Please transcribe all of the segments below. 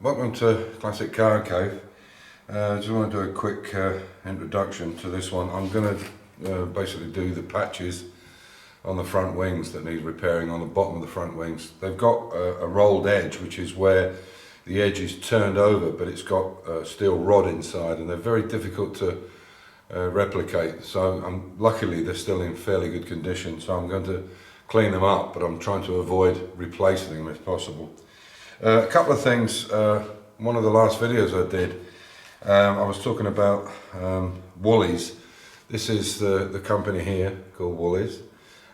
Welcome to Classic Car Cave. Just want to do a quick introduction to this one. I'm going to basically do the patches on the front wings that need repairing on the bottom of the front wings. They've got a rolled edge, which is where the edge is turned over, but it's got a steel rod inside, and they're very difficult to replicate. So luckily they're still in fairly good condition, so I'm going to clean them up, but I'm trying to avoid replacing them if possible. A couple of things. One of the last videos I did, I was talking about Woolies. This is the company here called Woolies,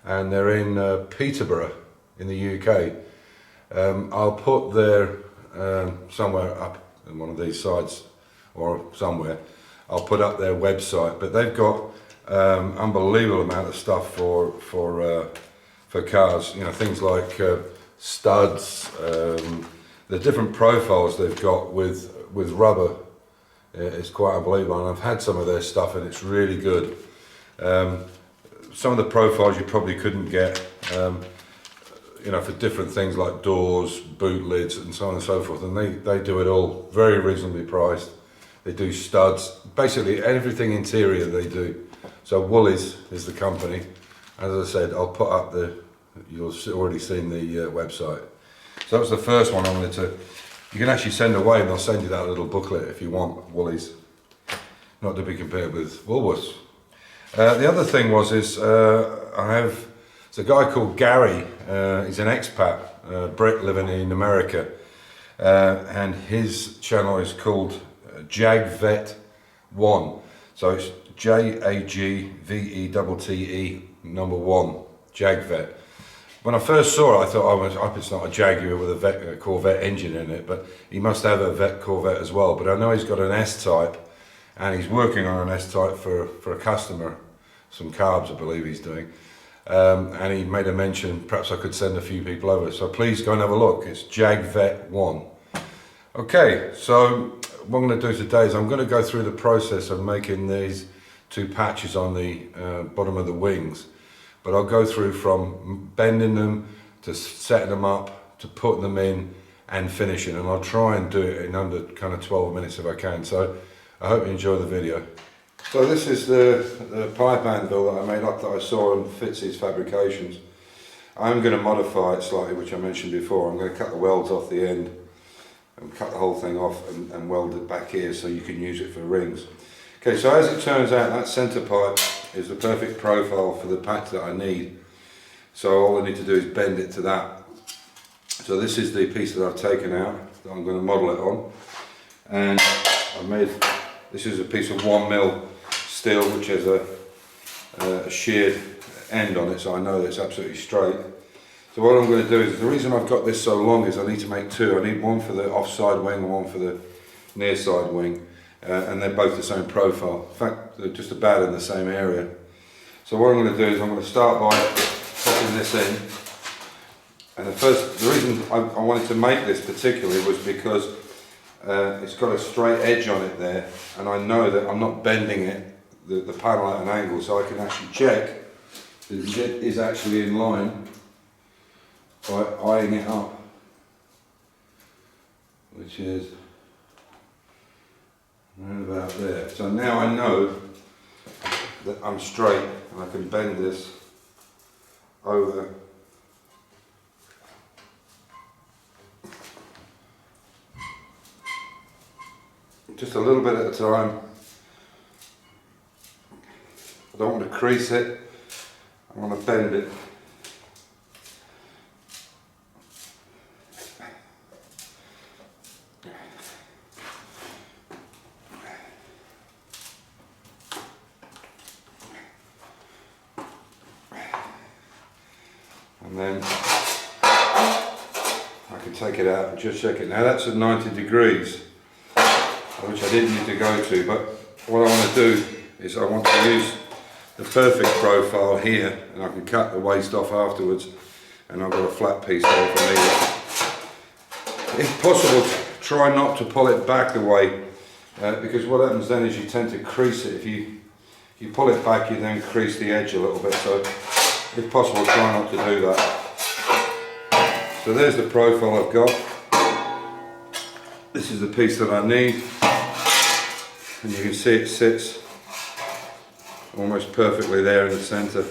and they're in Peterborough in the UK. I'll put their somewhere up in one of these sites or somewhere. I'll put up their website, but they've got unbelievable amount of stuff for cars. You know, things like studs, the different profiles they've got with rubber. It's quite unbelievable, and I've had some of their stuff and it's really good. Some of the profiles you probably couldn't get, you know, for different things like doors, boot lids and so on and so forth, and they do it all very reasonably priced. They do studs, basically everything interior they do. So Woolies is the company. As I said, I'll put up you'll already seen the website. So that was the first one I wanted to. You can actually send away, and they'll send you that little booklet if you want, Woolies. Not to be compared with Woolworths. The other thing it's a guy called Gary. He's an expat, Brit living in America, and his channel is called JagVet1. So it's JAGVETTE number 1, JagVet. When I first saw it, I thought, I hope it's not a Jaguar with a Corvette engine in it, but he must have a Vet Corvette as well. But I know he's got an S-Type, and he's working on an S-Type for a customer, some carbs I believe he's doing. And he made a mention, perhaps I could send a few people over. So please go and have a look. It's JagVet1. Okay, so what I'm going to do today is I'm going to go through the process of making these two patches on the bottom of the wings. But I'll go through from bending them to setting them up to putting them in and finishing, and I'll try and do it in under kind of 12 minutes if I can. So I hope you enjoy the video. So this is the pipe anvil that I made up that I saw on Fitzy's Fabrications. I'm going to modify it slightly, which I mentioned before. I'm going to cut the welds off the end and cut the whole thing off and weld it back here so you can use it for rings. Okay, so as it turns out, that centre pipe is the perfect profile for the patch that I need. So all I need to do is bend it to that. So this is the piece that I've taken out that I'm going to model it on, and this is a piece of 1mm steel which has a sheared end on it, so I know that it's absolutely straight. So what I'm going to do is, the reason I've got this so long is I need to make two. I need one for the offside wing and one for the near side wing. And they're both the same profile. In fact, they're just about in the same area. So what I'm going to do is I'm going to start by popping this in. And the reason I wanted to make this particularly was because it's got a straight edge on it there, and I know that I'm not bending it, the panel at an angle, so I can actually check that it is actually in line by eyeing it up, which is right about there. So now I know that I'm straight and I can bend this over. Just a little bit at a time. I don't want to crease it, I want to bend it. And then I can take it out and just check it. Now that's at 90 degrees, which I didn't need to go to, but what I want to do is I want to use the perfect profile here, and I can cut the waste off afterwards, and I've got a flat piece there for me. If possible, try not to pull it back the way, because what happens then is you tend to crease it. If you pull it back, you then crease the edge a little bit, so if possible, try not to do that. So there's the profile I've got. this is the piece that I need, and you can see it sits almost perfectly there in the centre.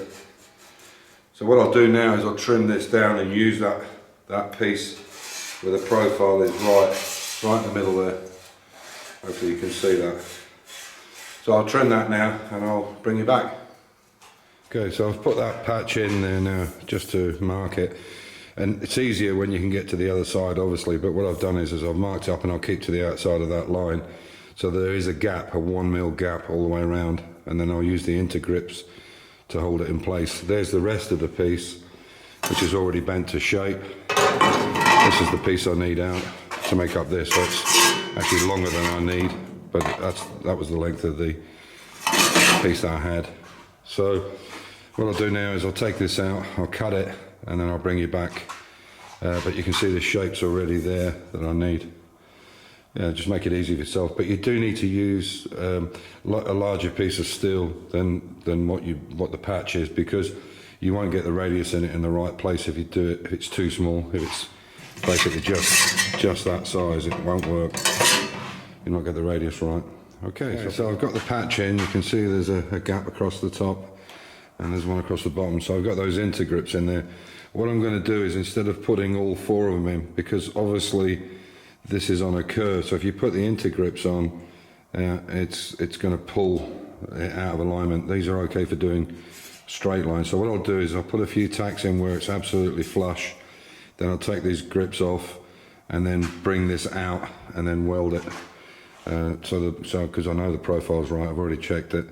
So what I'll do now is I'll trim this down and use that piece where the profile is right in the middle there. Hopefully you can see that. So I'll trim that now and I'll bring you back. Okay, so I've put that patch in there now just to mark it, and it's easier when you can get to the other side obviously, but what I've done is I've marked up and I'll keep to the outside of that line, so there is a gap, a 1mm gap all the way around, and then I'll use the intergrips to hold it in place. There's the rest of the piece, which is already bent to shape. This is the piece I need out to make up this, so it's actually longer than I need, but that was the length of the piece that I had. So what I'll do now is I'll take this out, I'll cut it, and then I'll bring you back. But you can see the shape's already there that I need. Yeah, just make it easy for yourself. But you do need to use a larger piece of steel than what the patch is, because you won't get the radius in it in the right place if you do it. If it's too small, if it's basically just that size, it won't work. You'll not get the radius right. Okay, so I've got the patch in. You can see there's a gap across the top, and there's one across the bottom, so I've got those intergrips in there. What I'm going to do is, instead of putting all 4 of them in, because obviously this is on a curve, so if you put the intergrips on, it's going to pull it out of alignment. These are okay for doing straight lines, so what I'll do is I'll put a few tacks in where it's absolutely flush, then I'll take these grips off and then bring this out and then weld it, because I know the profile's right, I've already checked it.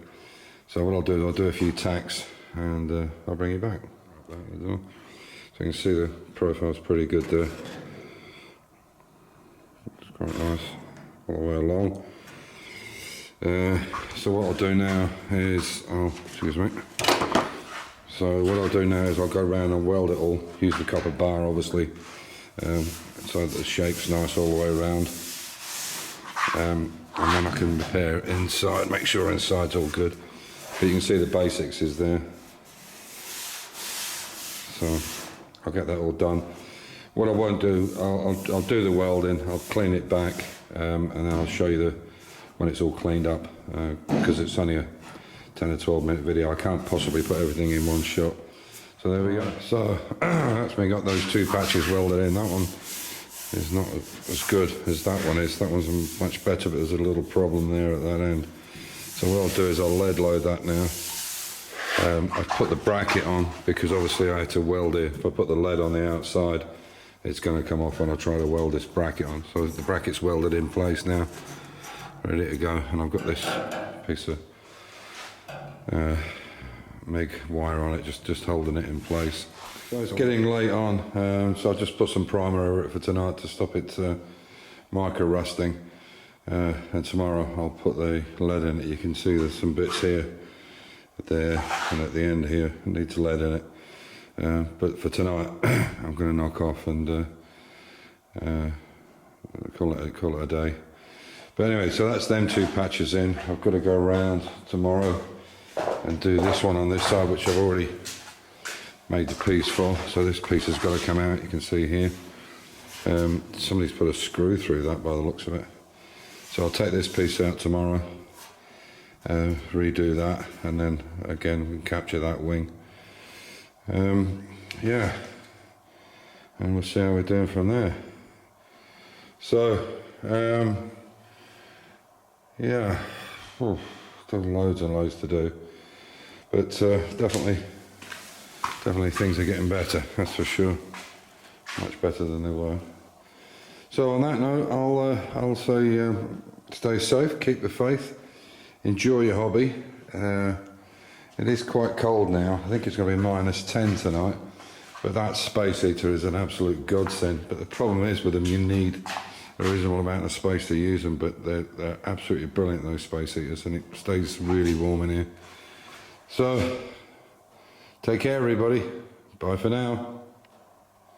So what I'll do is I'll do a few tacks and I'll bring you back. So you can see the profile's pretty good there. It's quite nice all the way along. So what I'll do now is, excuse me. So what I'll do now is I'll go around and weld it all, use the copper bar obviously, so that the shape's nice all the way around. And then I can repair inside, make sure inside's all good. But you can see the basics is there. So I'll get that all done. What I won't do, I'll do the welding, I'll clean it back, and then I'll show you when it's all cleaned up, because it's only a 10 or 12 minute video. I can't possibly put everything in one shot. So there we go. So that's me, got those 2 patches welded in. That one is not as good as that one is. That one's much better, but there's a little problem there at that end. So what I'll do is I'll lead load that now. I've put the bracket on because obviously I had to weld it. If I put the lead on the outside, it's going to come off when I try to weld this bracket on. So the bracket's welded in place now, ready to go. And I've got this piece of MIG wire on it, just holding it in place. So it's getting late on, so I'll just put some primer over it for tonight to stop it micro rusting. And tomorrow I'll put the lead in it. You can see there's some bits here, there, and at the end here it needs lead in it. But for tonight I'm going to knock off and call it a day. But anyway, so that's them 2 patches in. I've got to go around tomorrow and do this one on this side, which I've already made the piece for. So this piece has got to come out, you can see here. Somebody's put a screw through that by the looks of it. So I'll take this piece out tomorrow, redo that, and then again we can capture that wing. Yeah, and we'll see how we're doing from there. So yeah, still loads and loads to do, but definitely things are getting better, that's for sure. Much better than they were. So on that note, I'll say stay safe, keep the faith, enjoy your hobby. It is quite cold now. I think it's going to be -10 tonight, but that space heater is an absolute godsend. But the problem is with them, you need a reasonable amount of space to use them, but they're absolutely brilliant, those space heaters, and it stays really warm in here. So take care everybody, bye for now.